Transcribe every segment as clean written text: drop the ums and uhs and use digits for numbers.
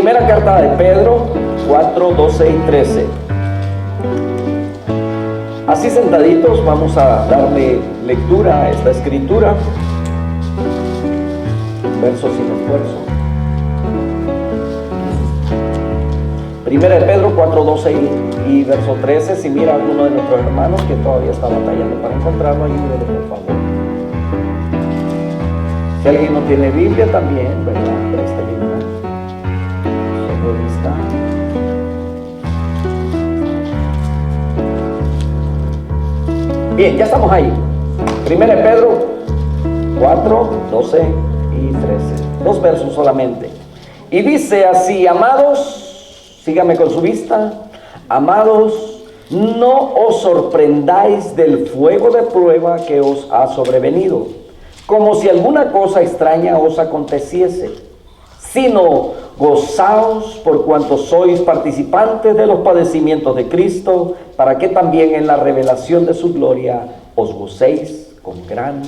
Primera carta de Pedro 4, 12 y 13. Así sentaditos vamos a darle lectura a esta escritura, verso sin esfuerzo. Primera de Pedro 4, 12 y verso 13. Si mira a alguno de nuestros hermanos que todavía está batallando para encontrarlo, ayúdele por favor. Si alguien no tiene Biblia también, ¿verdad? Préstele una. Ahí está. Bien, ya estamos ahí. Primera de Pedro 4, 12 y 13. 2 versos solamente. Y dice así: amados, sígame con su vista. Amados, no os sorprendáis del fuego de prueba que os ha sobrevenido, como si alguna cosa extraña os aconteciese, sino gozaos por cuanto sois participantes de los padecimientos de Cristo, para que también en la revelación de su gloria os gocéis con gran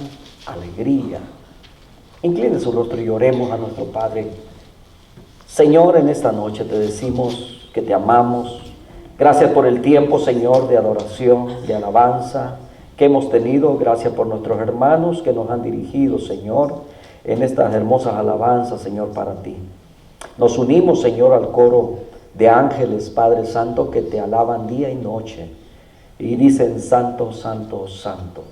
alegría. Incline su rostro y oremos a nuestro Padre. Señor, en esta noche te decimos que te amamos. Gracias por el tiempo, Señor, de adoración, de alabanza que hemos tenido. Gracias por nuestros hermanos que nos han dirigido, Señor, en estas hermosas alabanzas, Señor, para ti. Nos unimos, Señor, al coro de ángeles, Padre Santo, que te alaban día y noche y dicen: Santo, Santo, Santo.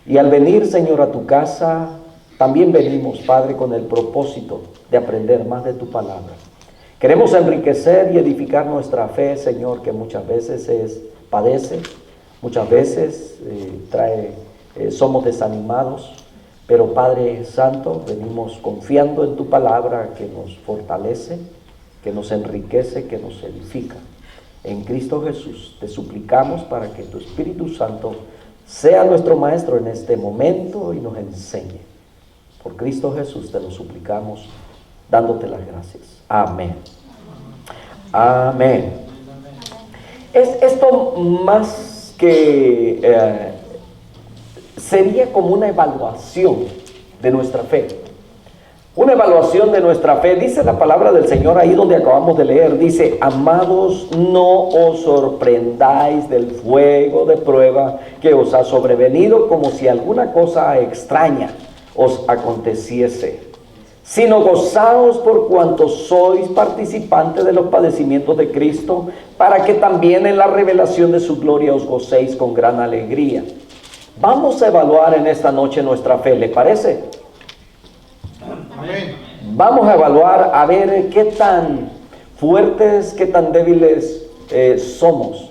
Y al venir, Señor, a tu casa, también venimos, Padre, con el propósito de aprender más de tu palabra. Queremos enriquecer y edificar nuestra fe, Señor, que muchas veces padece, muchas veces somos desanimados, pero Padre Santo, venimos confiando en tu palabra que nos fortalece, que nos enriquece, que nos edifica. En Cristo Jesús te suplicamos para que tu Espíritu Santo sea nuestro Maestro en este momento y nos enseñe. Por Cristo Jesús te lo suplicamos, dándote las gracias. Amén. Amén. Es esto más que sería como una evaluación de nuestra fe. Una evaluación de nuestra fe. Dice la palabra del Señor ahí donde acabamos de leer. Dice: amados, no os sorprendáis del fuego de prueba que os ha sobrevenido, como si alguna cosa extraña os aconteciese, sino gozaos por cuanto sois participantes de los padecimientos de Cristo, para que también en la revelación de su gloria os gocéis con gran alegría. Vamos a evaluar en esta noche nuestra fe, ¿le parece? Amén. Vamos a evaluar a ver qué tan fuertes, qué tan débiles somos.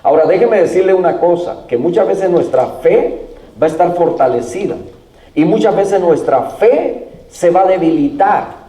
Ahora déjeme decirle una cosa, que muchas veces nuestra fe va a estar fortalecida y muchas veces nuestra fe se va a debilitar.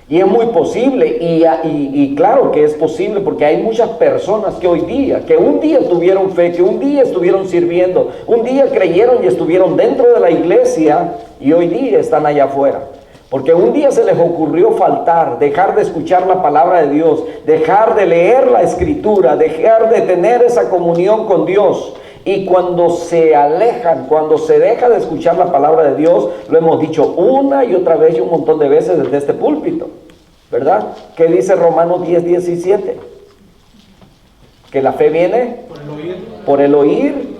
Y es muy posible, y claro que es posible, porque hay muchas personas que hoy día, que un día tuvieron fe, que un día estuvieron sirviendo, un día creyeron y estuvieron dentro de la iglesia, y hoy día están allá afuera. Porque un día se les ocurrió faltar, dejar de escuchar la palabra de Dios, dejar de leer la Escritura, dejar de tener esa comunión con Dios. Y cuando se alejan, cuando se deja de escuchar la palabra de Dios, lo hemos dicho una y otra vez y un montón de veces desde este púlpito, ¿verdad? ¿Qué dice Romanos 10, 17? Que la fe viene por el oír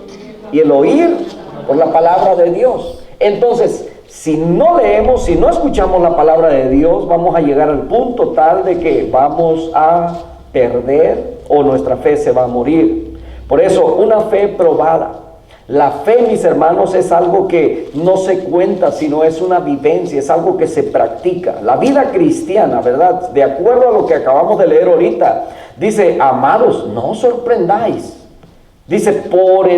y el oír por la palabra de Dios. Entonces, si no leemos, si no escuchamos la palabra de Dios, vamos a llegar al punto tal de que vamos a perder o nuestra fe se va a morir. Por eso, una fe probada. La fe, mis hermanos, es algo que no se cuenta, sino es una vivencia, es algo que se practica. La vida cristiana, ¿verdad? De acuerdo a lo que acabamos de leer ahorita, dice: amados, no os sorprendáis. Dice: por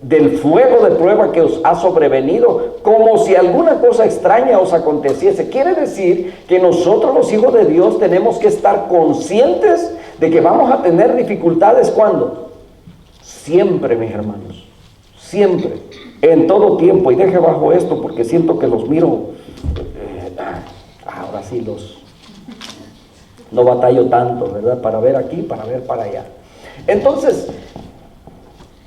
del fuego de prueba que os ha sobrevenido, como si alguna cosa extraña os aconteciese. Quiere decir que nosotros, los hijos de Dios, tenemos que estar conscientes de que vamos a tener dificultades. ¿Cuándo? Siempre, mis hermanos, siempre, en todo tiempo. Y deje bajo esto porque siento que los miro, ahora sí no batallo tanto, ¿verdad? Para ver aquí, para ver para allá. Entonces,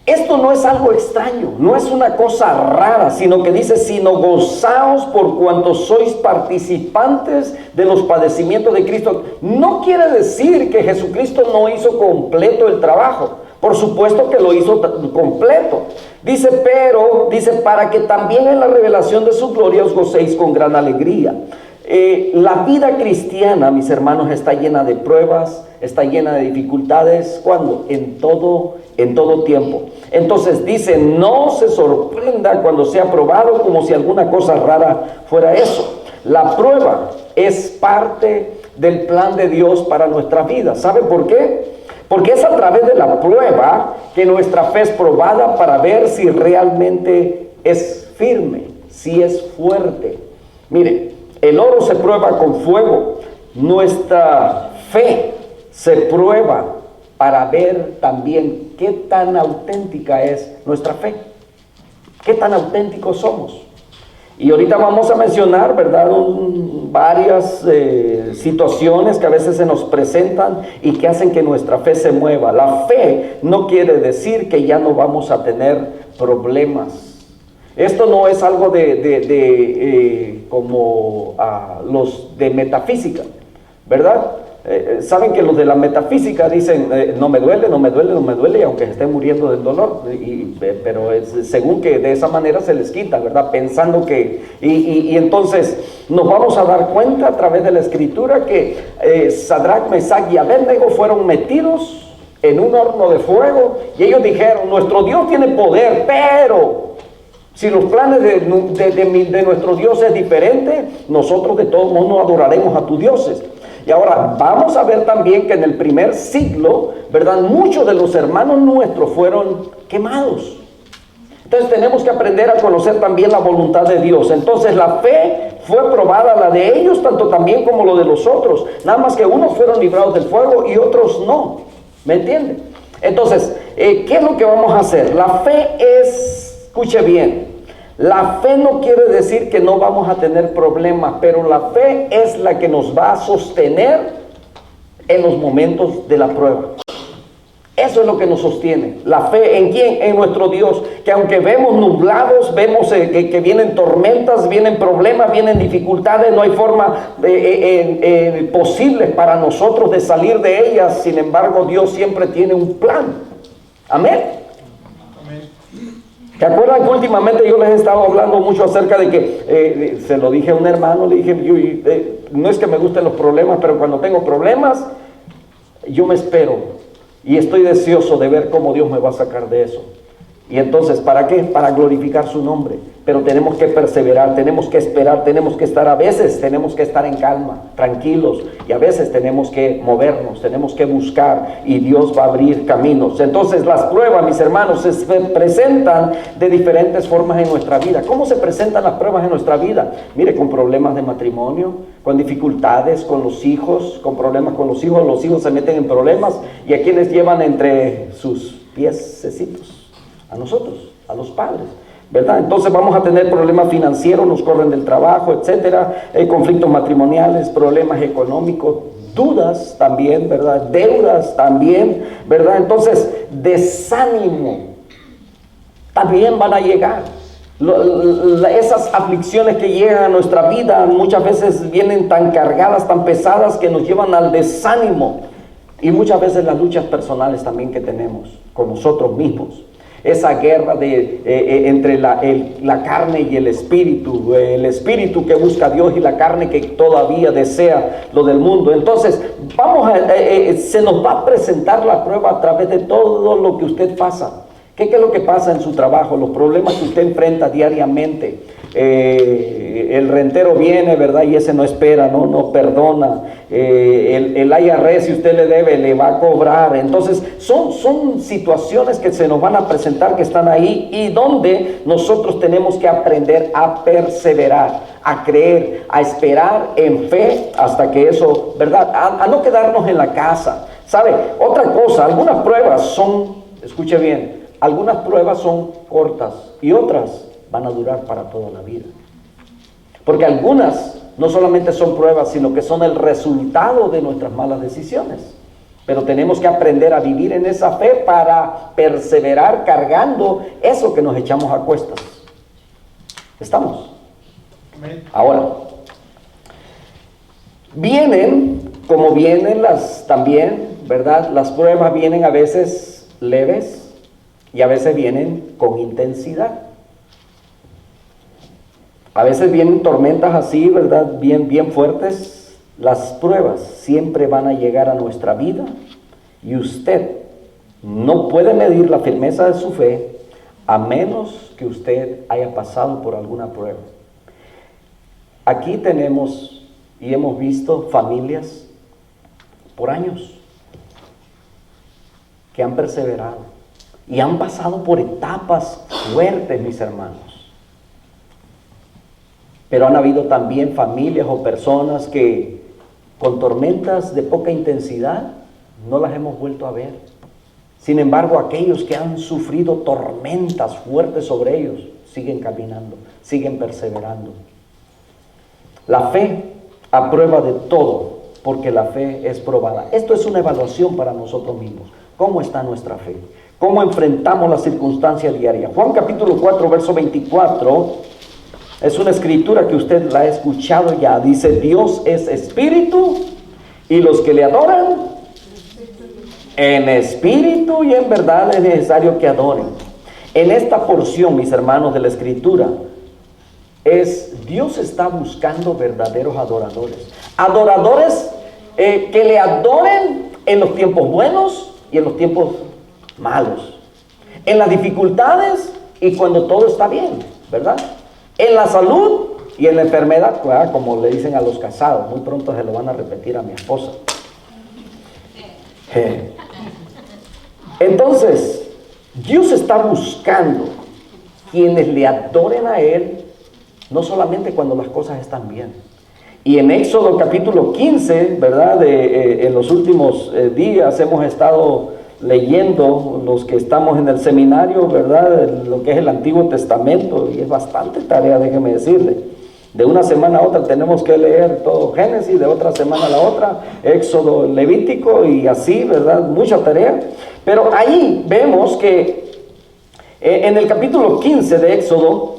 Esto no es algo extraño, no es una cosa rara, sino que dice, sino gozaos por cuanto sois participantes de los padecimientos de Cristo. No quiere decir que Jesucristo no hizo completo el trabajo. Por supuesto que lo hizo completo. Dice, pero, dice, para que también en la revelación de su gloria os gocéis con gran alegría. La vida cristiana, mis hermanos, está llena de pruebas, está llena de dificultades. ¿Cuándo? En todo tiempo. Entonces dice, no se sorprenda cuando sea probado como si alguna cosa rara fuera eso. La prueba es parte del plan de Dios para nuestra vida. ¿Sabe por qué? Porque es a través de la prueba que nuestra fe es probada para ver si realmente es firme, si es fuerte. Mire, el oro se prueba con fuego. Nuestra fe se prueba para ver también qué tan auténtica es nuestra fe. Qué tan auténticos somos. Y ahorita vamos a mencionar, ¿verdad?, varias situaciones que a veces se nos presentan y que hacen que nuestra fe se mueva. La fe no quiere decir que ya no vamos a tener problemas. Esto no es algo como los de metafísica, ¿verdad? Saben que los de la metafísica dicen, no me duele, y aunque se esté muriendo del dolor, pero según que de esa manera se les quita, ¿verdad? Pensando que, y entonces nos vamos a dar cuenta a través de la escritura que Sadrach, Mesach y Abednego fueron metidos en un horno de fuego, y ellos dijeron, nuestro Dios tiene poder, pero si los planes de nuestro Dios es diferente, nosotros de todos modos no adoraremos a tus dioses. Y ahora vamos a ver también que en el primer siglo, ¿verdad?, muchos de los hermanos nuestros fueron quemados. Entonces tenemos que aprender a conocer también la voluntad de Dios. Entonces la fe fue probada, la de ellos, tanto también como lo de los otros. Nada más que unos fueron librados del fuego y otros no. ¿Me entienden? Entonces, ¿qué es lo que vamos a hacer? La fe es, escuche bien, la fe no quiere decir que no vamos a tener problemas, pero la fe es la que nos va a sostener en los momentos de la prueba. Eso es lo que nos sostiene. La fe, ¿en quién? En nuestro Dios. Que aunque vemos nublados, vemos que vienen tormentas, vienen problemas, vienen dificultades, no hay forma posible para nosotros de salir de ellas. Sin embargo, Dios siempre tiene un plan. Amén. ¿Se acuerdan que últimamente yo les he estado hablando mucho acerca de que, se lo dije a un hermano, le dije, no es que me gusten los problemas, pero cuando tengo problemas, yo me espero y estoy deseoso de ver cómo Dios me va a sacar de eso. Y entonces, ¿para qué? Para glorificar su nombre. Pero tenemos que perseverar, tenemos que esperar, tenemos que estar, a veces tenemos que estar en calma, tranquilos, y a veces tenemos que movernos, tenemos que buscar, y Dios va a abrir caminos. Entonces las pruebas, mis hermanos, se presentan de diferentes formas en nuestra vida. ¿Cómo se presentan las pruebas en nuestra vida? Mire, con problemas de matrimonio, con dificultades con los hijos, con problemas con los hijos se meten en problemas, y a quienes llevan entre sus piececitos, a nosotros, a los padres, ¿verdad? Entonces vamos a tener problemas financieros, nos corren del trabajo, etcétera, conflictos matrimoniales, problemas económicos, dudas también, ¿verdad? Deudas también, ¿verdad? Entonces, desánimo también van a llegar. Esas aflicciones que llegan a nuestra vida muchas veces vienen tan cargadas, tan pesadas, que nos llevan al desánimo. Y muchas veces las luchas personales también que tenemos con nosotros mismos. Esa guerra entre la carne y el espíritu que busca a Dios y la carne que todavía desea lo del mundo. Entonces, se nos va a presentar la prueba a través de todo lo que usted pasa. ¿Qué es lo que pasa en su trabajo? Los problemas que usted enfrenta diariamente. El rentero viene, ¿verdad? Y ese no espera, no perdona. El IRS, si usted le debe, le va a cobrar. Entonces son situaciones que se nos van a presentar, que están ahí, y donde nosotros tenemos que aprender a perseverar, a creer, a esperar en fe hasta que eso, ¿verdad? A no quedarnos en la casa. ¿Sabe? Otra cosa, algunas pruebas son, escuche bien, algunas pruebas son cortas y otras van a durar para toda la vida. Porque algunas no solamente son pruebas, sino que son el resultado de nuestras malas decisiones. Pero tenemos que aprender a vivir en esa fe para perseverar cargando eso que nos echamos a cuestas. ¿Estamos? Ahora, vienen, como vienen también, ¿verdad? Las pruebas vienen a veces leves y a veces vienen con intensidad. A veces vienen tormentas así, ¿verdad? Bien fuertes. Las pruebas siempre van a llegar a nuestra vida y usted no puede medir la firmeza de su fe a menos que usted haya pasado por alguna prueba. Aquí tenemos y hemos visto familias por años que han perseverado y han pasado por etapas fuertes, mis hermanos. Pero han habido también familias o personas que con tormentas de poca intensidad no las hemos vuelto a ver. Sin embargo, aquellos que han sufrido tormentas fuertes sobre ellos siguen caminando, siguen perseverando. La fe aprueba de todo, porque la fe es probada. Esto es una evaluación para nosotros mismos. ¿Cómo está nuestra fe? ¿Cómo enfrentamos las circunstancias diarias? Juan capítulo 4, verso 24, es una escritura que usted la ha escuchado ya. Dice, Dios es espíritu y los que le adoran en espíritu y en verdad es necesario que adoren. En esta porción, mis hermanos, de la escritura, Dios está buscando verdaderos adoradores. Adoradores que le adoren en los tiempos buenos y en los tiempos malos. En las dificultades y cuando todo está bien, ¿verdad? En la salud y en la enfermedad, ¿verdad? Como le dicen a los casados, muy pronto se lo van a repetir a mi esposa. Entonces, Dios está buscando quienes le adoren a Él, no solamente cuando las cosas están bien. Y en Éxodo capítulo 15, ¿verdad? En los últimos días hemos estado leyendo, los que estamos en el seminario, ¿verdad? Lo que es el Antiguo Testamento, y es bastante tarea, déjeme decirle. De una semana a otra tenemos que leer todo Génesis, de otra semana a la otra, Éxodo, Levítico, y así, ¿verdad? Mucha tarea. Pero ahí vemos que en el capítulo 15 de Éxodo,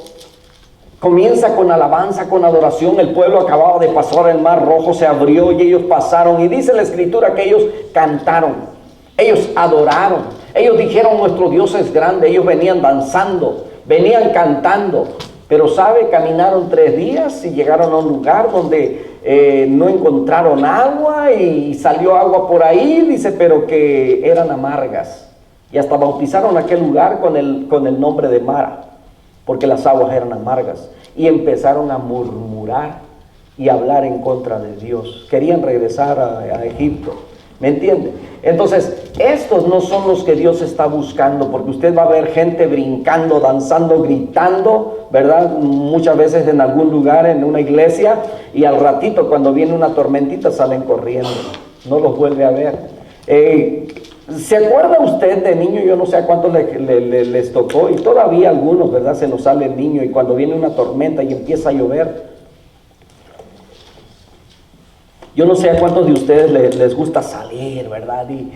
comienza con alabanza, con adoración. El pueblo acababa de pasar el Mar Rojo, se abrió y ellos pasaron. Y dice la escritura que ellos cantaron. Ellos adoraron, ellos dijeron nuestro Dios es grande, ellos venían danzando, venían cantando, pero caminaron 3 días y llegaron a un lugar donde no encontraron agua y salió agua por ahí, dice, pero que eran amargas. Y hasta bautizaron aquel lugar con el nombre de Mara, porque las aguas eran amargas. Y empezaron a murmurar y hablar en contra de Dios. Querían regresar a Egipto. ¿Me entiende? Entonces, estos no son los que Dios está buscando, porque usted va a ver gente brincando, danzando, gritando, ¿verdad? Muchas veces en algún lugar, en una iglesia, y al ratito cuando viene una tormentita salen corriendo, no los vuelve a ver. ¿Se acuerda usted de niño? Yo no sé a cuántos les tocó, y todavía algunos, ¿verdad? Se nos sale el niño, y cuando viene una tormenta y empieza a llover, yo no sé a cuántos de ustedes les gusta salir, ¿verdad? Y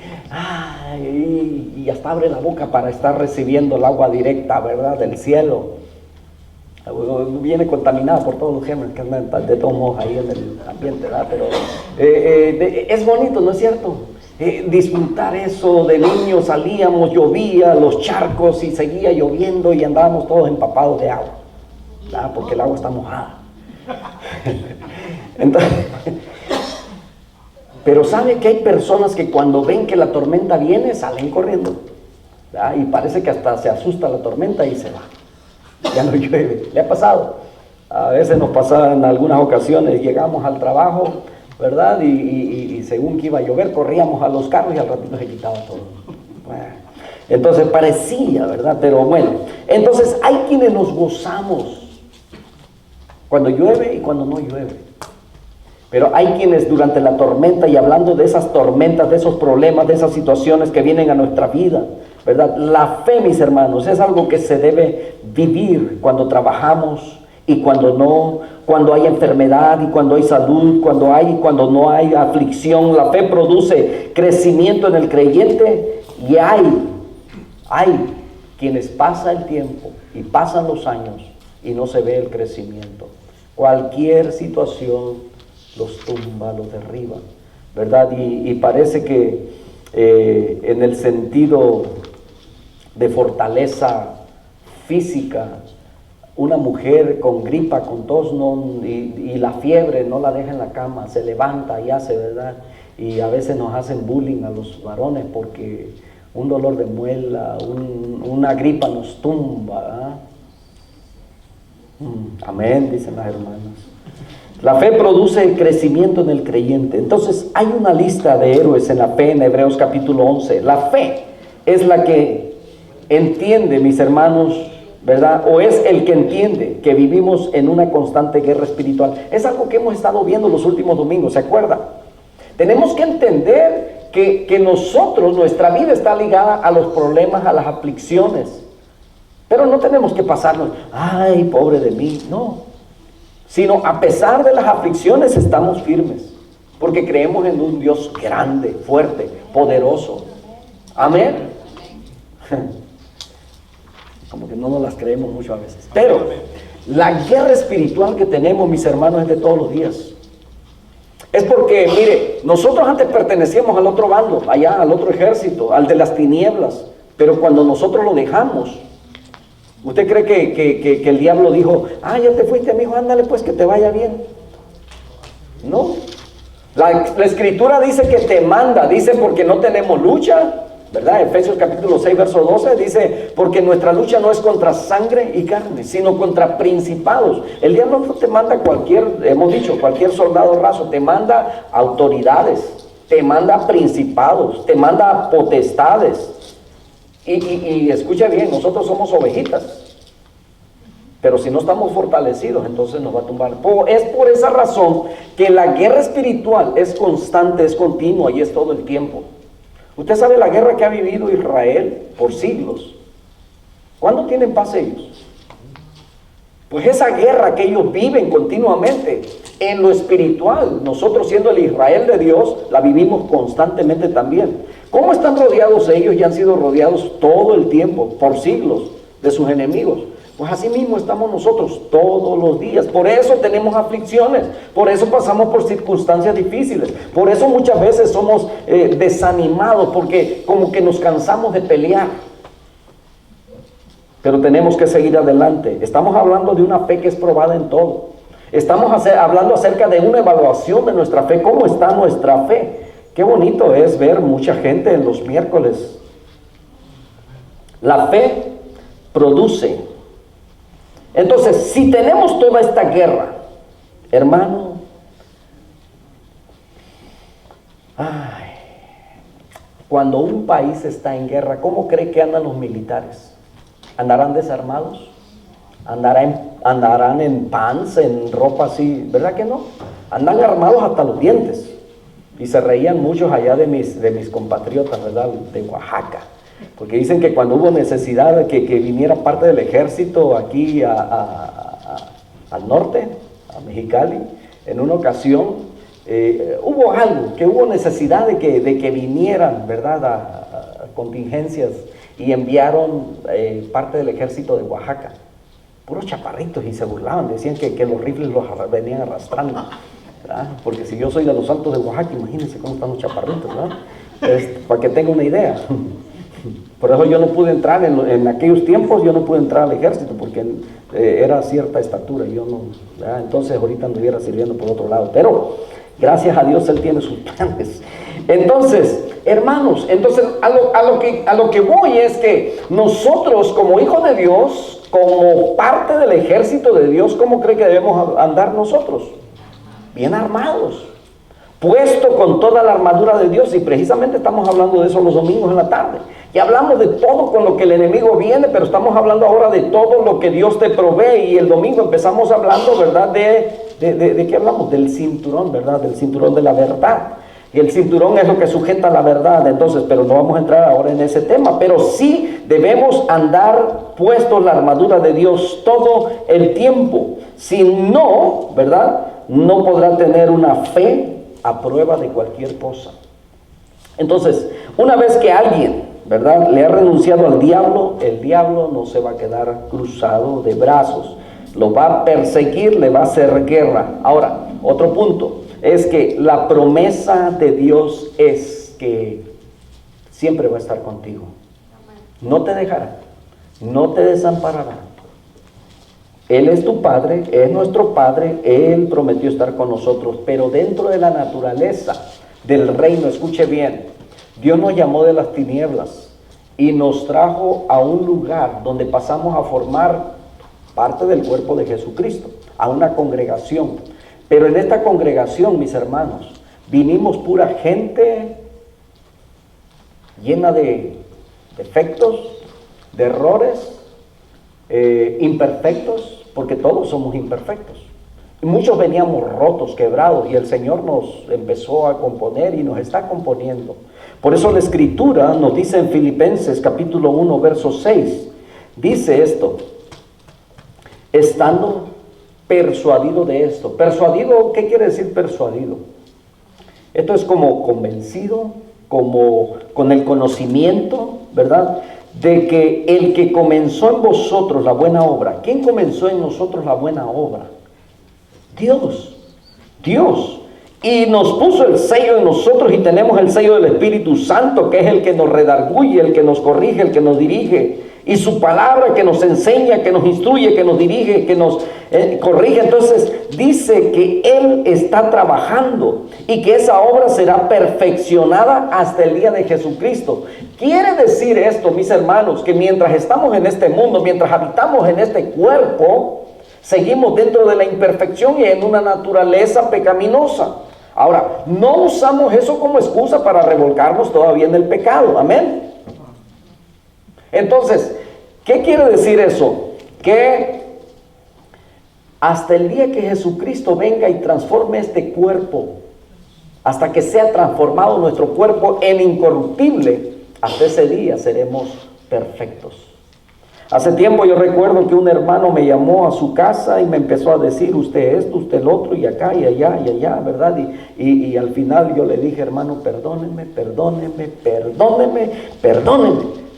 hasta abre la boca para estar recibiendo el agua directa, ¿verdad? Del cielo. Viene contaminada por todos los gérmenes que andan de todos modos ahí en el ambiente, ¿verdad? Pero es bonito, ¿no es cierto? Disfrutar eso. De niños salíamos, llovía, los charcos, y seguía lloviendo y andábamos todos empapados de agua, ¿verdad? Porque el agua está mojada. Entonces... Pero ¿sabe que hay personas que cuando ven que la tormenta viene, salen corriendo? ¿Verdad? Y parece que hasta se asusta la tormenta y se va. Ya no llueve. ¿Le ha pasado? A veces nos pasa en algunas ocasiones, llegamos al trabajo, ¿verdad? Y según que iba a llover, corríamos a los carros y al ratito se quitaba todo. Bueno, entonces parecía, ¿verdad? Pero bueno, entonces hay quienes nos gozamos cuando llueve y cuando no llueve. Pero hay quienes durante la tormenta, y hablando de esas tormentas, de esos problemas, de esas situaciones que vienen a nuestra vida, ¿verdad? La fe, mis hermanos, es algo que se debe vivir cuando trabajamos y cuando no, cuando hay enfermedad y cuando hay salud, cuando no hay aflicción. La fe produce crecimiento en el creyente, y hay quienes pasa el tiempo y pasan los años y no se ve el crecimiento. Cualquier situación los tumba, los derriba, ¿verdad? Y parece que en el sentido de fortaleza física, una mujer con gripa, con tos y la fiebre no la deja en la cama, se levanta y hace, ¿verdad? Y a veces nos hacen bullying a los varones porque un dolor de muela, una gripa nos tumba, ¿eh? Amén, dicen las hermanas. La fe produce crecimiento en el creyente. Entonces hay una lista de héroes en la fe en Hebreos capítulo 11. La fe es la que entiende, mis hermanos, ¿verdad? O es el que entiende que vivimos en una constante guerra espiritual. Es algo que hemos estado viendo los últimos domingos, ¿se acuerdan? Tenemos que entender que nosotros, nuestra vida está ligada a los problemas, a las aflicciones. Pero no tenemos que pasarnos, ay, pobre de mí, no. Sino a pesar de las aflicciones estamos firmes, porque creemos en un Dios grande, fuerte, poderoso. Amén. Como que no nos las creemos mucho a veces. Pero la guerra espiritual que tenemos, mis hermanos, es de todos los días. Es porque, mire, nosotros antes pertenecíamos al otro bando, allá al otro ejército, al de las tinieblas. Pero cuando nosotros lo dejamos, ¿usted cree que el diablo dijo, ya te fuiste, amigo, ándale pues, que te vaya bien? No. La escritura dice que te manda, dice porque no tenemos lucha, ¿verdad? Efesios capítulo 6, verso 12, dice, porque nuestra lucha no es contra sangre y carne, sino contra principados. El diablo no te manda cualquier soldado raso, te manda autoridades, te manda principados, te manda potestades. Y escucha bien, nosotros somos ovejitas, pero si no estamos fortalecidos, entonces nos va a tumbar. Es por esa razón que la guerra espiritual es constante, es continua y es todo el tiempo. Usted sabe la guerra que ha vivido Israel por siglos. ¿Cuándo tienen paz ellos? Pues esa guerra que ellos viven continuamente en lo espiritual, nosotros siendo el Israel de Dios, la vivimos constantemente también. ¿Cómo están rodeados ellos? Y han sido rodeados todo el tiempo, por siglos, de sus enemigos. Pues así mismo estamos nosotros todos los días. Por eso tenemos aflicciones, por eso pasamos por circunstancias difíciles, por eso muchas veces somos desanimados, porque como que nos cansamos de pelear. Pero tenemos que seguir adelante. Estamos hablando de una fe que es probada en todo. Estamos hablando acerca de una evaluación de nuestra fe. ¿Cómo está nuestra fe? Qué bonito es ver mucha gente en los miércoles. La fe produce. Entonces, si tenemos toda esta guerra, hermano, cuando un país está en guerra, ¿cómo cree que andan los militares? ¿Andarán desarmados? ¿Andarán en pants, en ropa así? ¿Verdad que no? Andan armados hasta los dientes. Y se reían muchos allá de mis compatriotas, ¿verdad? De Oaxaca. Porque dicen que cuando hubo necesidad de que viniera parte del ejército aquí al norte, a Mexicali, en una ocasión hubo algo, que hubo necesidad de que vinieran, ¿verdad? A contingencias, y enviaron parte del ejército de Oaxaca, puros chaparritos, y se burlaban, decían que los rifles los venían arrastrando, ¿verdad? Porque si yo soy de los Altos de Oaxaca, imagínense cómo están los chaparritos, ¿verdad? Para que tenga una idea. Por eso yo no pude entrar en aquellos tiempos, yo no pude entrar al ejército porque era cierta estatura, yo no, ¿verdad? Entonces ahorita anduviera sirviendo por otro lado, pero gracias a Dios Él tiene sus planes. Entonces, hermanos, a lo que voy es que nosotros como hijos de Dios, como parte del ejército de Dios, ¿cómo cree que debemos andar nosotros? Bien armados, puesto con toda la armadura de Dios, y precisamente estamos hablando de eso los domingos en la tarde. Y hablamos de todo con lo que el enemigo viene, pero estamos hablando ahora de todo lo que Dios te provee. Y el domingo empezamos hablando, ¿verdad? ¿De qué hablamos? Del cinturón, ¿verdad? Del cinturón de la verdad. Y el cinturón es lo que sujeta la verdad. Entonces, pero no vamos a entrar ahora en ese tema. Pero sí debemos andar puestos la armadura de Dios todo el tiempo. Si no, ¿verdad?, no podrá tener una fe a prueba de cualquier cosa. Entonces, una vez que alguien, ¿verdad?, le ha renunciado al diablo, el diablo no se va a quedar cruzado de brazos. Lo va a perseguir, le va a hacer guerra. Ahora, otro punto es que la promesa de Dios es que siempre va a estar contigo. No te dejará, no te desamparará. Él es tu Padre, es nuestro Padre, Él prometió estar con nosotros, pero dentro de la naturaleza del reino, escuche bien, Dios nos llamó de las tinieblas y nos trajo a un lugar donde pasamos a formar parte del cuerpo de Jesucristo, a una congregación. Pero en esta congregación, mis hermanos, vinimos pura gente llena de defectos, de errores, imperfectos, porque todos somos imperfectos. Y muchos veníamos rotos, quebrados, y el Señor nos empezó a componer y nos está componiendo. Por eso la Escritura nos dice en Filipenses capítulo 1, verso 6, dice esto: estando persuadido de esto. Persuadido, ¿qué quiere decir persuadido? Esto es como convencido, como con el conocimiento, ¿verdad?, de que el que comenzó en vosotros la buena obra. ¿Quién comenzó en nosotros la buena obra? Dios. Dios. Y nos puso el sello en nosotros y tenemos el sello del Espíritu Santo, que es el que nos redarguye, el que nos corrige, el que nos dirige. Y su palabra que nos enseña, que nos instruye, que nos dirige, que nos corrige. Entonces dice que Él está trabajando y que esa obra será perfeccionada hasta el día de Jesucristo. Quiere decir esto, mis hermanos, que mientras estamos en este mundo, mientras habitamos en este cuerpo, seguimos dentro de la imperfección y en una naturaleza pecaminosa. Ahora, no usamos eso como excusa para revolcarnos todavía en el pecado. Amén. Entonces, ¿qué quiere decir eso? Que hasta el día que Jesucristo venga y transforme este cuerpo, hasta que sea transformado nuestro cuerpo en incorruptible, hasta ese día seremos perfectos. Hace tiempo yo recuerdo que un hermano me llamó a su casa y me empezó a decir: usted esto, usted el otro, y acá, y allá, y allá, ¿verdad? Y al final yo le dije: hermano, perdóneme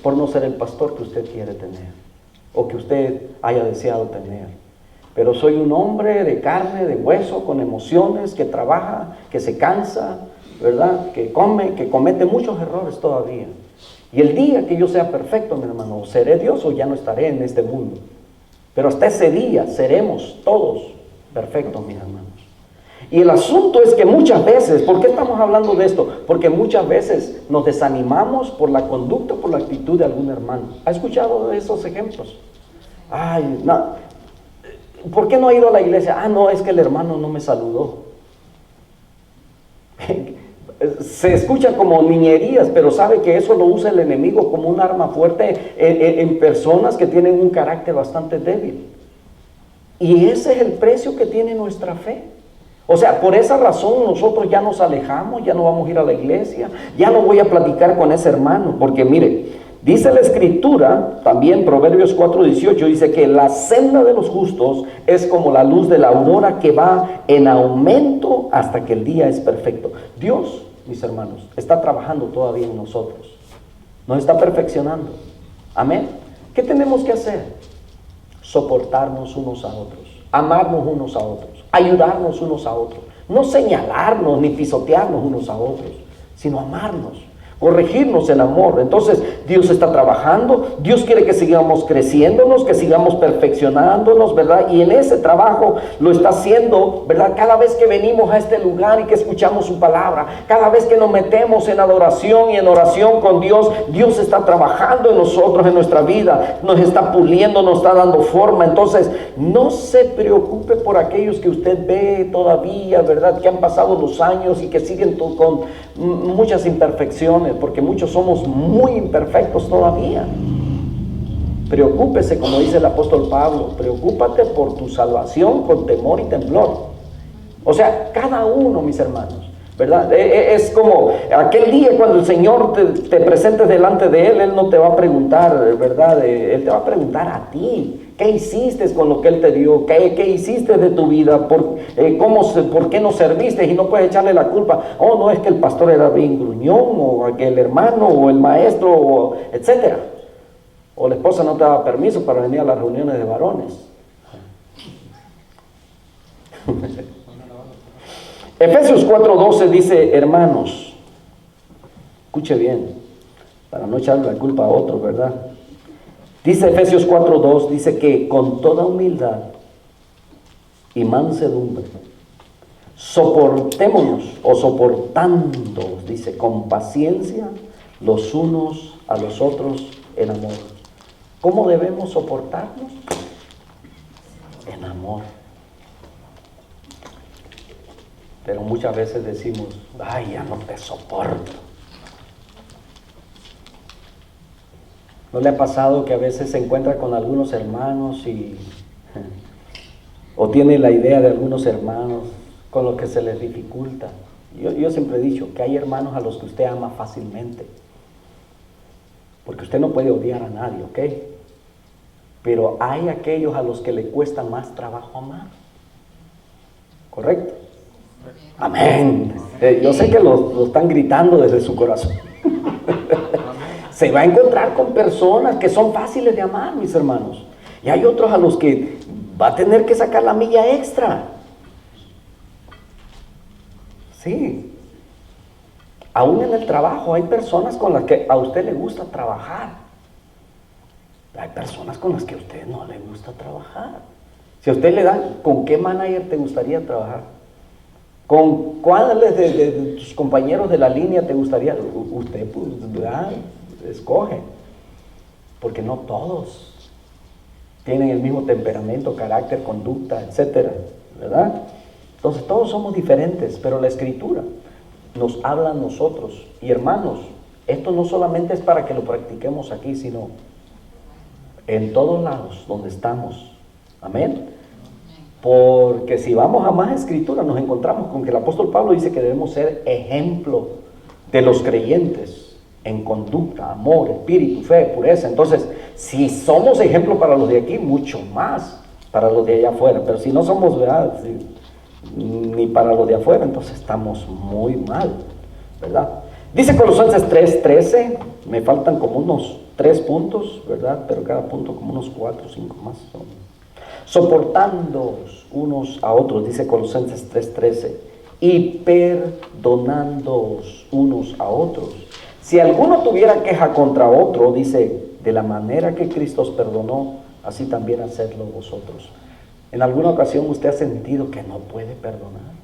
por no ser el pastor que usted quiere tener, o que usted haya deseado tener. Pero soy un hombre de carne, de hueso, con emociones, que trabaja, que se cansa, ¿verdad? Que come, que comete muchos errores todavía. Y el día que yo sea perfecto, mi hermano, seré Dios o ya no estaré en este mundo. Pero hasta ese día seremos todos perfectos, mis hermanos. Y el asunto es que muchas veces, ¿por qué estamos hablando de esto? Porque muchas veces nos desanimamos por la conducta, por la actitud de algún hermano. ¿Ha escuchado esos ejemplos? Ay, no, ¿por qué no ha ido a la iglesia? Ah, no, es que el hermano no me saludó. Se escuchan como niñerías, pero sabe que eso lo usa el enemigo como un arma fuerte en personas que tienen un carácter bastante débil. Y ese es el precio que tiene nuestra fe. O sea, por esa razón nosotros ya nos alejamos, ya no vamos a ir a la iglesia, ya no voy a platicar con ese hermano, porque mire, dice la Escritura, también Proverbios 4:18, dice que la senda de los justos es como la luz de la aurora que va en aumento hasta que el día es perfecto. Dios, mis hermanos, está trabajando todavía en nosotros, nos está perfeccionando. Amén. ¿Qué tenemos que hacer? Soportarnos unos a otros, amarnos unos a otros, ayudarnos unos a otros, no señalarnos ni pisotearnos unos a otros, sino amarnos, corregirnos en amor. Entonces Dios está trabajando, Dios quiere que sigamos creciéndonos, que sigamos perfeccionándonos, ¿verdad? Y en ese trabajo lo está haciendo, ¿verdad? Cada vez que venimos a este lugar y que escuchamos su palabra, cada vez que nos metemos en adoración y en oración con Dios, Dios está trabajando en nosotros, en nuestra vida, nos está puliendo, nos está dando forma. Entonces no se preocupe por aquellos que usted ve todavía, ¿verdad?, que han pasado los años y que siguen con muchas imperfecciones, porque muchos somos muy imperfectos todavía. Preocúpese, como dice el apóstol Pablo, preocúpate por tu salvación con temor y temblor. O sea, cada uno, mis hermanos, ¿verdad? Es como aquel día cuando el Señor te presentes delante de Él, Él no te va a preguntar, ¿verdad? Él te va a preguntar a ti, ¿qué hiciste con lo que Él te dio? ¿Qué hiciste de tu vida? ¿Por qué no serviste? Y no puedes echarle la culpa. Oh, no, es que el pastor era bien gruñón, o aquel hermano, o el maestro, o etcétera. O la esposa no te daba permiso para venir a las reuniones de varones. Efesios 4:12 dice, hermanos, escuche bien, para no echarle la culpa a otro, ¿verdad? Dice Efesios 4:2, dice que con toda humildad y mansedumbre, soportémonos o soportándonos, dice, con paciencia los unos a los otros en amor. ¿Cómo debemos soportarnos? En amor. Pero muchas veces decimos, ay, ya no te soporto. ¿No le ha pasado que a veces se encuentra con algunos hermanos o tiene la idea de algunos hermanos con los que se les dificulta? Yo siempre he dicho que hay hermanos a los que usted ama fácilmente, porque usted no puede odiar a nadie, ¿ok? Pero hay aquellos a los que le cuesta más trabajo amar. ¿Correcto? Amén. Yo sé que lo están gritando desde su corazón. Se va a encontrar con personas que son fáciles de amar, mis hermanos. Y hay otros a los que va a tener que sacar la milla extra. Sí. Aún en el trabajo hay personas con las que a usted le gusta trabajar. Hay personas con las que a usted no le gusta trabajar. Si a usted le dan, ¿con qué manager te gustaría trabajar? ¿Con cuáles de tus compañeros de la línea te gustaría? Usted, pues, escoge. Porque no todos tienen el mismo temperamento, carácter, conducta, etcétera, ¿verdad? Entonces todos somos diferentes, pero la Escritura nos habla a nosotros. Y hermanos, esto no solamente es para que lo practiquemos aquí, sino en todos lados donde estamos. Amén. Porque si vamos a más Escritura nos encontramos con que el apóstol Pablo dice que debemos ser ejemplo de los creyentes en conducta, amor, espíritu, fe, pureza. Entonces, si somos ejemplo para los de aquí, mucho más para los de allá afuera. Pero si no somos, ¿verdad?, ni para los de afuera, entonces estamos muy mal, ¿verdad? Dice Colosenses 3:13, me faltan como unos 3 puntos, ¿verdad? Pero cada punto como unos 4 o 5 más. Soportándoos unos a otros, dice Colosenses 3:13, y perdonándoos unos a otros. Si alguno tuviera queja contra otro, dice, de la manera que Cristo os perdonó, así también hacedlo vosotros. ¿En alguna ocasión usted ha sentido que no puede perdonar?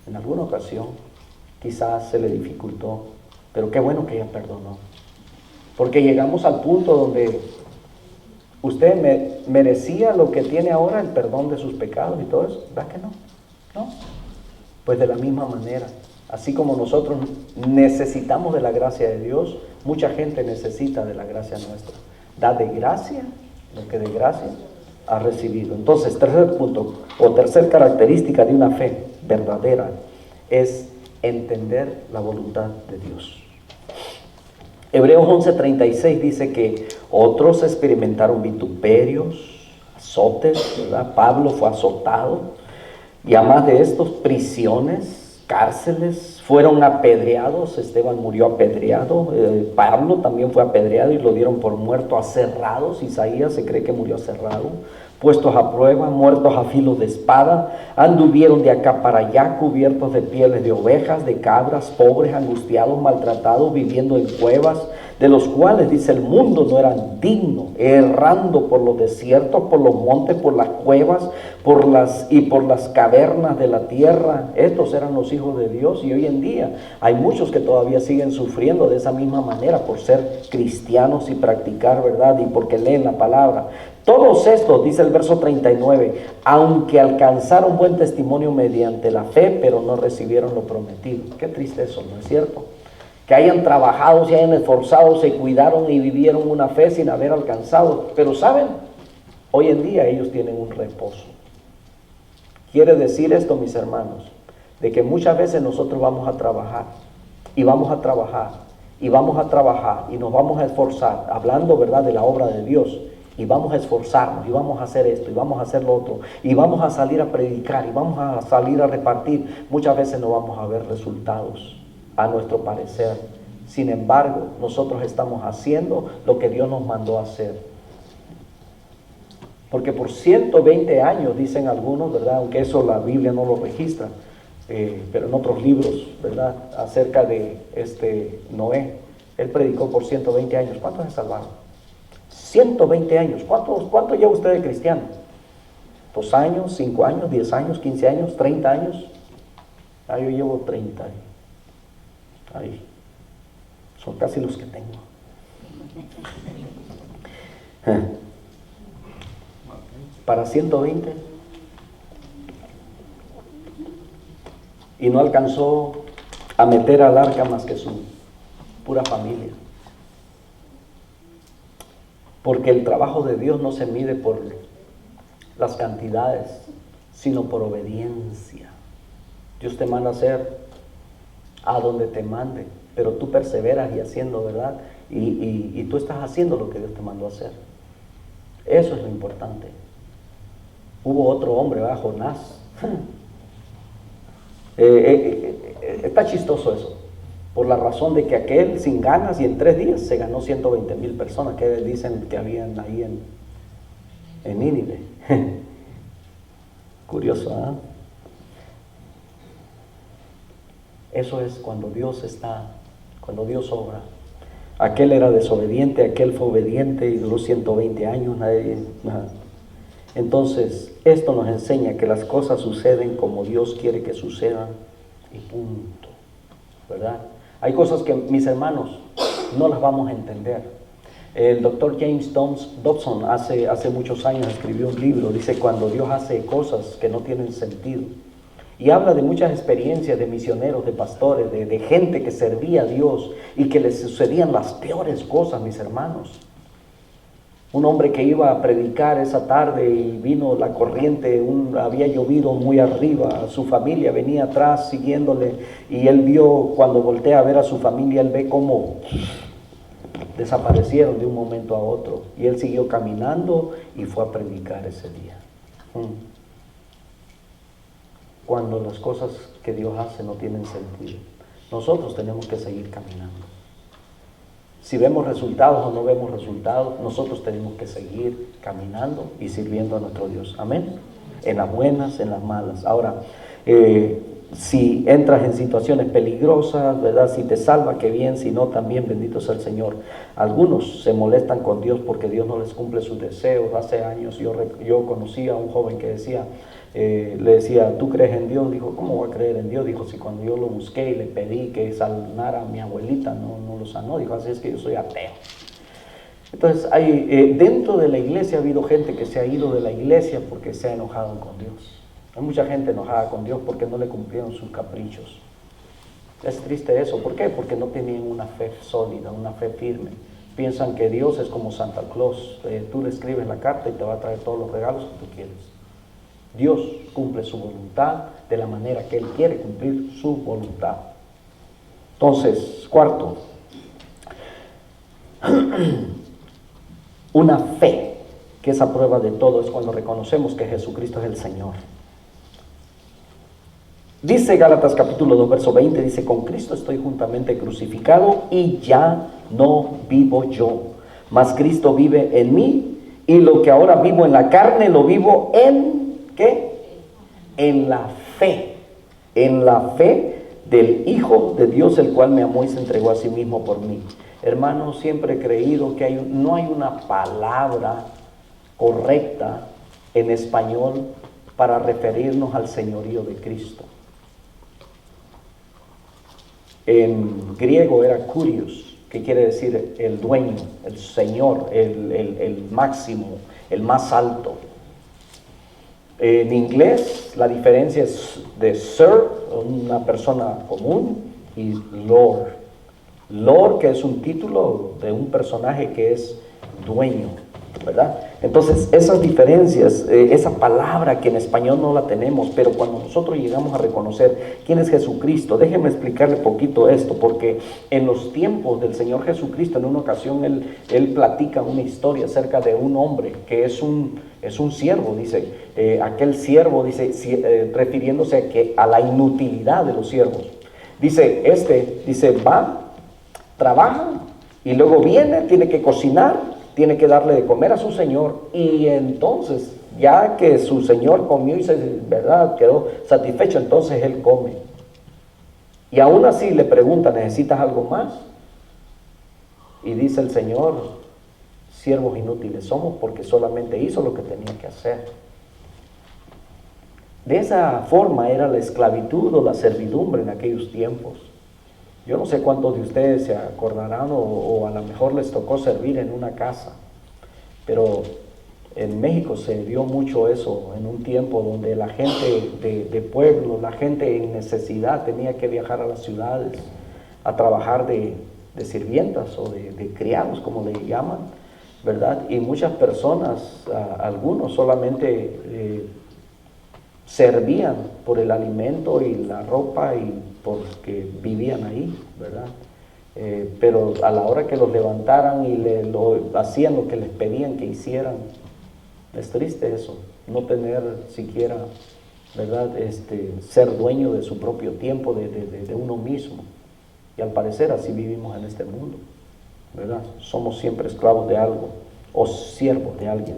En alguna ocasión quizás se le dificultó, pero qué bueno que ella perdonó. Porque llegamos al punto donde usted merecía lo que tiene ahora, el perdón de sus pecados y todo eso. ¿Verdad que no? ¿No? Pues de la misma manera, así como nosotros necesitamos de la gracia de Dios, mucha gente necesita de la gracia nuestra. Da de gracia lo que de gracia ha recibido. Entonces, tercer punto, o tercer característica de una fe verdadera, es entender la voluntad de Dios. Hebreos 11:36 dice que otros experimentaron vituperios, azotes, ¿verdad? Pablo fue azotado, y además de estos, prisiones, cárceles, fueron apedreados. Esteban murió apedreado, Pablo también fue apedreado y lo dieron por muerto, aserrados. Isaías se cree que murió aserrado, puestos a prueba, muertos a filo de espada, anduvieron de acá para allá, cubiertos de pieles de ovejas, de cabras, pobres, angustiados, maltratados, viviendo en cuevas, de los cuales, dice, el mundo no era digno, errando por los desiertos, por los montes, por las cuevas, por las cavernas de la tierra. Estos eran los hijos de Dios, y hoy en día hay muchos que todavía siguen sufriendo de esa misma manera por ser cristianos y practicar, ¿verdad?, y porque leen la palabra. Todos estos, dice el verso 39, aunque alcanzaron buen testimonio mediante la fe, pero no recibieron lo prometido. Qué triste eso, ¿no es cierto? Que hayan trabajado, se hayan esforzado, se cuidaron y vivieron una fe sin haber alcanzado. Pero ¿saben? Hoy en día ellos tienen un reposo. Quiere decir esto, mis hermanos, de que muchas veces nosotros vamos a trabajar y vamos a trabajar y vamos a trabajar y nos vamos a esforzar, hablando, ¿verdad?, de la obra de Dios, y vamos a esforzarnos y vamos a hacer esto y vamos a hacer lo otro y vamos a salir a predicar y vamos a salir a repartir. Muchas veces no vamos a ver resultados a nuestro parecer. Sin embargo, nosotros estamos haciendo lo que Dios nos mandó a hacer. Porque por 120 años, dicen algunos, ¿verdad?, aunque eso la Biblia no lo registra, pero en otros libros, ¿verdad?, acerca de Noé, él predicó por 120 años. ¿Cuántos se salvaron? 120 años. ¿Cuánto lleva usted de cristiano? ¿2 años, 5 años, 10 años, 15 años, 30 años? Yo llevo 30 años. Ahí. Son casi los que tengo. Para 120. Y no alcanzó a meter al arca más que su pura familia. Porque el trabajo de Dios no se mide por las cantidades, sino por obediencia. Dios te manda a hacer a donde te mande, pero tú perseveras y haciendo, ¿verdad? Y tú estás haciendo lo que Dios te mandó a hacer. Eso es lo importante. Hubo otro hombre, ¿verdad? Jonás. Está chistoso eso, por la razón de que aquel sin ganas y en 3 días se ganó 120,000 personas que dicen que habían ahí en Nínive. Curioso, ¿eh? Eso es cuando Dios obra. Aquel era desobediente, aquel fue obediente y duró 120 años. Entonces, esto nos enseña que las cosas suceden como Dios quiere que sucedan y punto, ¿verdad? Hay cosas que, mis hermanos, no las vamos a entender. El doctor James Dobson hace muchos años escribió un libro, dice cuando Dios hace cosas que no tienen sentido. Y habla de muchas experiencias de misioneros, de pastores, de gente que servía a Dios y que les sucedían las peores cosas, mis hermanos. Un hombre que iba a predicar esa tarde y vino la corriente, había llovido muy arriba, su familia venía atrás siguiéndole y él vio, cuando voltea a ver a su familia, él ve cómo desaparecieron de un momento a otro y él siguió caminando y fue a predicar ese día. Cuando las cosas que Dios hace no tienen sentido, nosotros tenemos que seguir caminando. Si vemos resultados o no vemos resultados, nosotros tenemos que seguir caminando y sirviendo a nuestro Dios. Amén. En las buenas, en las malas. Ahora, si entras en situaciones peligrosas, ¿verdad? Si te salva, qué bien. Si no, también bendito sea el Señor. Algunos se molestan con Dios porque Dios no les cumple sus deseos. Hace años yo conocí a un joven que decía, le decía, ¿tú crees en Dios? Dijo, ¿cómo voy a creer en Dios? Dijo, si cuando yo lo busqué y le pedí que sanara a mi abuelita, no lo sanó. Dijo, así es que yo soy ateo. Entonces, dentro de la iglesia ha habido gente que se ha ido de la iglesia porque se ha enojado con Dios. Hay mucha gente enojada con Dios porque no le cumplieron sus caprichos. Es triste eso. ¿Por qué? Porque no tenían una fe sólida, una fe firme. Piensan que Dios es como Santa Claus. Tú le escribes la carta y te va a traer todos los regalos que tú quieres. Dios cumple su voluntad de la manera que Él quiere cumplir su voluntad. Entonces, cuarto, una fe que es a prueba de todo es cuando reconocemos que Jesucristo es el Señor. Dice Gálatas capítulo 2, verso 20, dice, con Cristo estoy juntamente crucificado y ya no vivo yo, mas Cristo vive en mí y lo que ahora vivo en la carne lo vivo en ¿qué? En la fe del Hijo de Dios, el cual me amó y se entregó a sí mismo por mí. Hermanos, siempre he creído que no hay una palabra correcta en español para referirnos al señorío de Cristo. En griego era kurios, que quiere decir el dueño, el señor, el máximo, el más alto. En inglés la diferencia es de sir, una persona común, y lord, que es un título de un personaje que es dueño. ¿verdad? Entonces, esas diferencias, esa palabra que en español no la tenemos, pero cuando nosotros llegamos a reconocer quién es Jesucristo, déjenme explicarle poquito esto, porque en los tiempos del Señor Jesucristo, en una ocasión él platica una historia acerca de un hombre que es un siervo, dice, aquel siervo, dice, refiriéndose a la inutilidad de los siervos. Dice, va, trabaja, y luego viene, tiene que cocinar, tiene que darle de comer a su señor, y entonces, ya que su señor comió y ¿verdad?, quedó satisfecho, entonces él come. Y aún así le pregunta, ¿necesitas algo más? Y dice el Señor, siervos inútiles somos porque solamente hizo lo que tenía que hacer. De esa forma era la esclavitud o la servidumbre en aquellos tiempos. Yo no sé cuántos de ustedes se acordarán o a lo mejor les tocó servir en una casa, pero en México se dio mucho eso en un tiempo donde la gente de pueblo, la gente en necesidad tenía que viajar a las ciudades a trabajar de sirvientas o de criados, como le llaman, ¿verdad? Y muchas personas, algunos solamente servían por el alimento y la ropa y porque vivían ahí, ¿verdad? Pero a la hora que los levantaran y hacían lo que les pedían que hicieran, es triste eso, no tener siquiera, ¿verdad?, ser dueño de su propio tiempo, de uno mismo. Y al parecer así vivimos en este mundo, ¿verdad? Somos siempre esclavos de algo o siervos de alguien.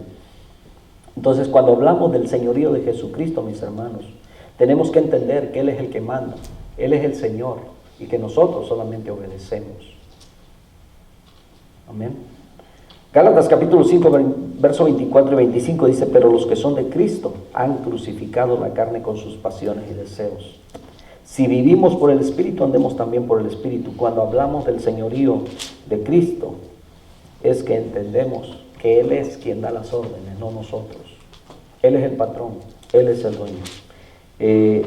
Entonces, cuando hablamos del señorío de Jesucristo, mis hermanos, tenemos que entender que Él es el que manda, Él es el Señor, y que nosotros solamente obedecemos. Amén. Gálatas capítulo 5, verso 24 y 25 dice, pero los que son de Cristo han crucificado la carne con sus pasiones y deseos. Si vivimos por el Espíritu, andemos también por el Espíritu. Cuando hablamos del señorío de Cristo, es que entendemos que Él es quien da las órdenes, no nosotros. Él es el patrón, Él es el dueño.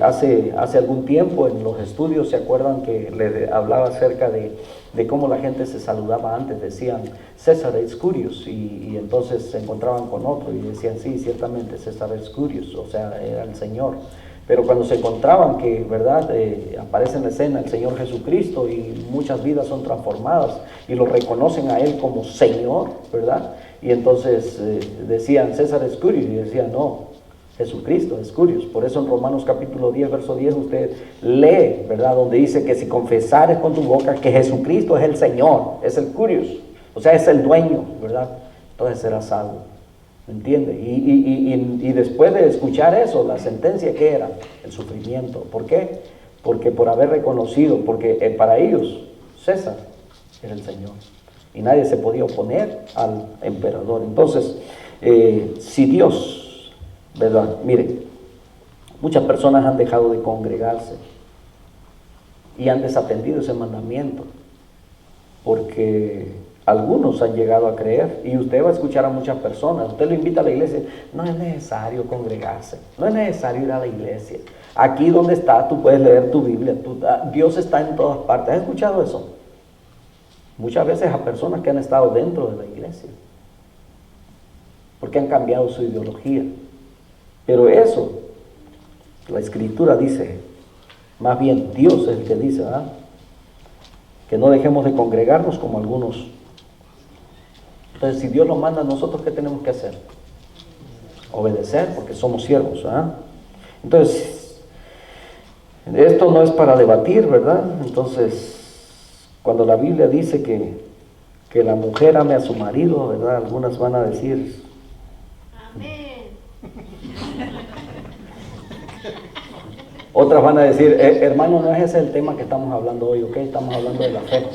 Hace algún tiempo en los estudios, ¿se acuerdan que le hablaba acerca de cómo la gente se saludaba antes? Decían, César es Curious, y entonces se encontraban con otro y decían, sí, ciertamente César es Curious, o sea, era el Señor. Pero cuando se encontraban que, ¿verdad?, aparece en la escena el Señor Jesucristo y muchas vidas son transformadas y lo reconocen a Él como Señor, ¿verdad? Y entonces decían, César es Curious, y decían, no, Jesucristo es Curious. Por eso en Romanos capítulo 10, verso 10, usted lee, ¿verdad?, donde dice que si confesares con tu boca que Jesucristo es el Señor, es el Curious, o sea, es el dueño, ¿verdad?, entonces serás salvo. ¿Me entiende? Y después de escuchar eso, la sentencia, ¿qué era? El sufrimiento. ¿Por qué? Porque por haber reconocido, porque para ellos César era el Señor y nadie se podía oponer al emperador. Entonces, si Dios, ¿verdad? Mire, muchas personas han dejado de congregarse y han desatendido ese mandamiento porque algunos han llegado a creer, y usted va a escuchar a muchas personas, usted lo invita a la iglesia, no es necesario congregarse, no es necesario ir a la iglesia, aquí donde está tú puedes leer tu Biblia, Dios está en todas partes. ¿Has escuchado eso? Muchas veces a personas que han estado dentro de la iglesia, porque han cambiado su ideología, pero eso, la Escritura dice, más bien Dios es el que dice, ¿verdad?, que no dejemos de congregarnos como algunos. Entonces, si Dios lo manda, nosotros ¿qué tenemos que hacer? Obedecer, porque somos siervos, ¿verdad? Entonces, esto no es para debatir, ¿verdad? Entonces, cuando la Biblia dice que la mujer ame a su marido, ¿verdad?, algunas van a decir, amén. Otras van a decir, hermano, no es ese el tema que estamos hablando hoy, ¿ok? Estamos hablando de la fe.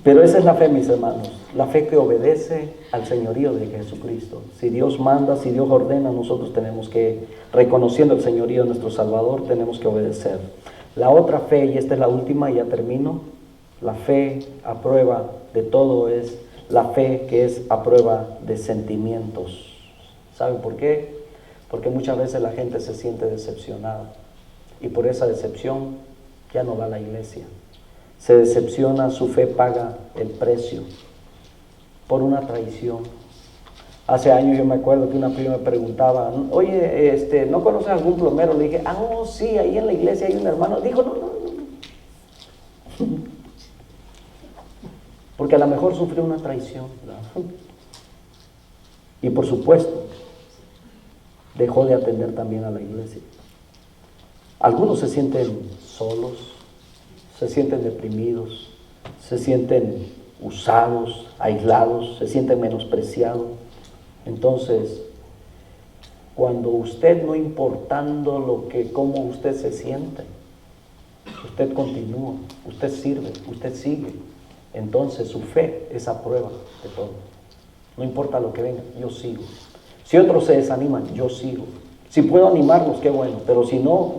Pero esa es la fe, mis hermanos, la fe que obedece al señorío de Jesucristo. Si Dios manda, si Dios ordena, nosotros tenemos que, reconociendo el señorío de nuestro Salvador, tenemos que obedecer. La otra fe, y esta es la última y ya termino, la fe a prueba de todo es la fe que es a prueba de sentimientos. ¿Saben por qué? Porque muchas veces la gente se siente decepcionada y por esa decepción ya no va a la iglesia. Se decepciona, su fe paga el precio por una traición. Hace años yo me acuerdo que una prima me preguntaba, oye, ¿no conoces algún plomero? Le dije, oh sí, ahí en la iglesia hay un hermano. Dijo, no. Porque a lo mejor sufrió una traición, ¿verdad? Y por supuesto, dejó de atender también a la iglesia. Algunos se sienten solos, se sienten deprimidos, se sienten usados, aislados, se sienten menospreciados. Entonces, cuando usted, no importando cómo usted se siente, usted continúa, usted sirve, usted sigue, entonces su fe es a prueba de todo. No importa lo que venga, yo sigo. Si otros se desaniman, yo sigo. Si puedo animarlos, qué bueno, pero si no,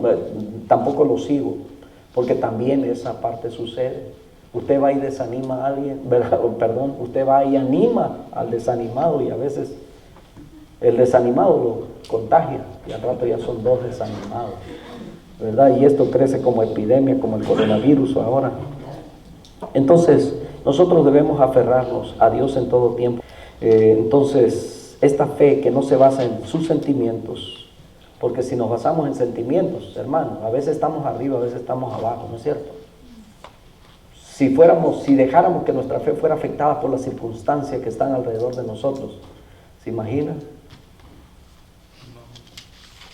tampoco los sigo, porque también esa parte sucede. Usted va y desanima a alguien, perdón, usted va y anima al desanimado, y a veces el desanimado lo contagia y al rato ya son dos desanimados, ¿verdad? Y esto crece como epidemia, como el coronavirus ahora. Entonces, nosotros debemos aferrarnos a Dios en todo tiempo. Entonces, esta fe que no se basa en sus sentimientos, porque si nos basamos en sentimientos, hermano, a veces estamos arriba, a veces estamos abajo, ¿no es cierto? Si dejáramos que nuestra fe fuera afectada por las circunstancias que están alrededor de nosotros, ¿se imagina?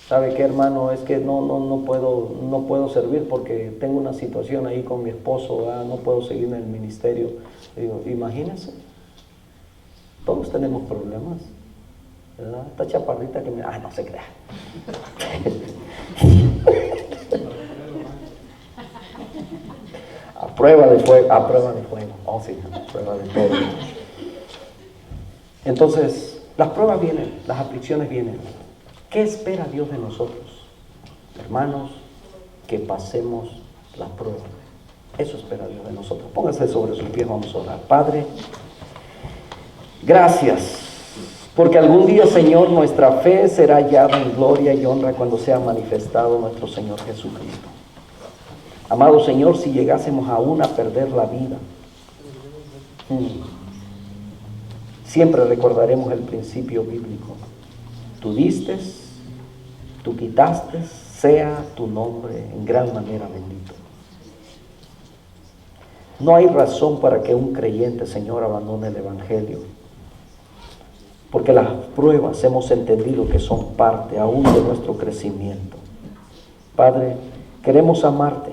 ¿Sabe qué, hermano? Es que no puedo servir porque tengo una situación ahí con mi esposo, ¿verdad? No puedo seguir en el ministerio. Digo, imagínense, todos tenemos problemas, ¿verdad? Esta chaparrita que no se crea. A prueba de fuego. Oh, sí, a prueba de fuego. Entonces, las pruebas vienen, las aflicciones vienen. ¿Qué espera Dios de nosotros? Hermanos, que pasemos la prueba. Eso espera Dios de nosotros. Póngase sobre sus pies, vamos a orar. Padre, gracias, porque algún día, Señor, nuestra fe será hallada en gloria y honra cuando sea manifestado nuestro Señor Jesucristo. Amado Señor, si llegásemos aún a perder la vida, siempre recordaremos el principio bíblico. Tú diste, tú quitaste, sea tu nombre en gran manera bendito. No hay razón para que un creyente, Señor, abandone el Evangelio, porque las pruebas hemos entendido que son parte aún de nuestro crecimiento. Padre, queremos amarte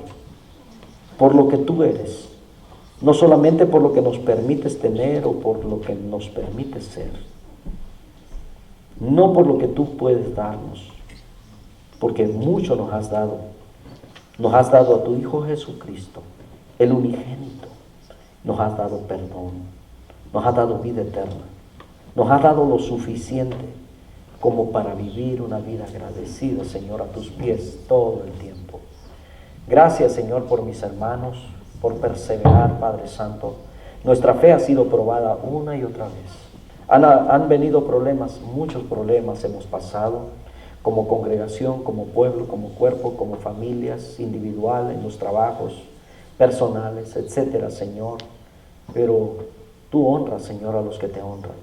por lo que tú eres, no solamente por lo que nos permites tener o por lo que nos permites ser, no por lo que tú puedes darnos, porque mucho nos has dado. Nos has dado a tu Hijo Jesucristo, el unigénito. Nos has dado perdón, nos has dado vida eterna, nos has dado lo suficiente como para vivir una vida agradecida, Señor, a tus pies todo el tiempo. Gracias, Señor, por mis hermanos, por perseverar, Padre Santo. Nuestra fe ha sido probada una y otra vez. Han venido problemas, muchos problemas hemos pasado, como congregación, como pueblo, como cuerpo, como familias, individuales, en los trabajos personales, etcétera, Señor. Pero tú honras, Señor, a los que te honran.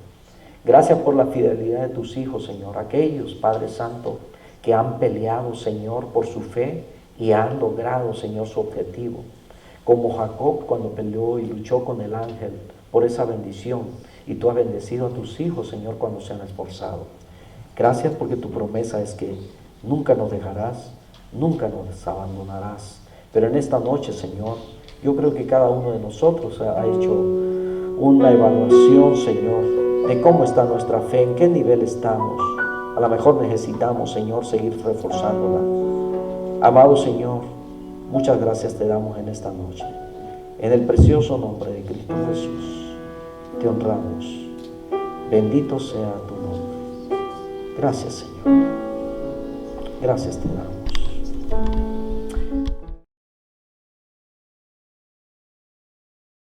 Gracias por la fidelidad de tus hijos, Señor. Aquellos, Padre Santo, que han peleado, Señor, por su fe y han logrado, Señor, su objetivo. Como Jacob cuando peleó y luchó con el ángel por esa bendición. Y tú has bendecido a tus hijos, Señor, cuando se han esforzado. Gracias porque tu promesa es que nunca nos dejarás, nunca nos abandonarás. Pero en esta noche, Señor, yo creo que cada uno de nosotros ha hecho una evaluación, Señor, de cómo está nuestra fe, en qué nivel estamos. A lo mejor necesitamos, Señor, seguir reforzándola. Amado Señor, muchas gracias te damos en esta noche. En el precioso nombre de Cristo Jesús, te honramos. Bendito sea tu nombre. Gracias, Señor. Gracias te damos.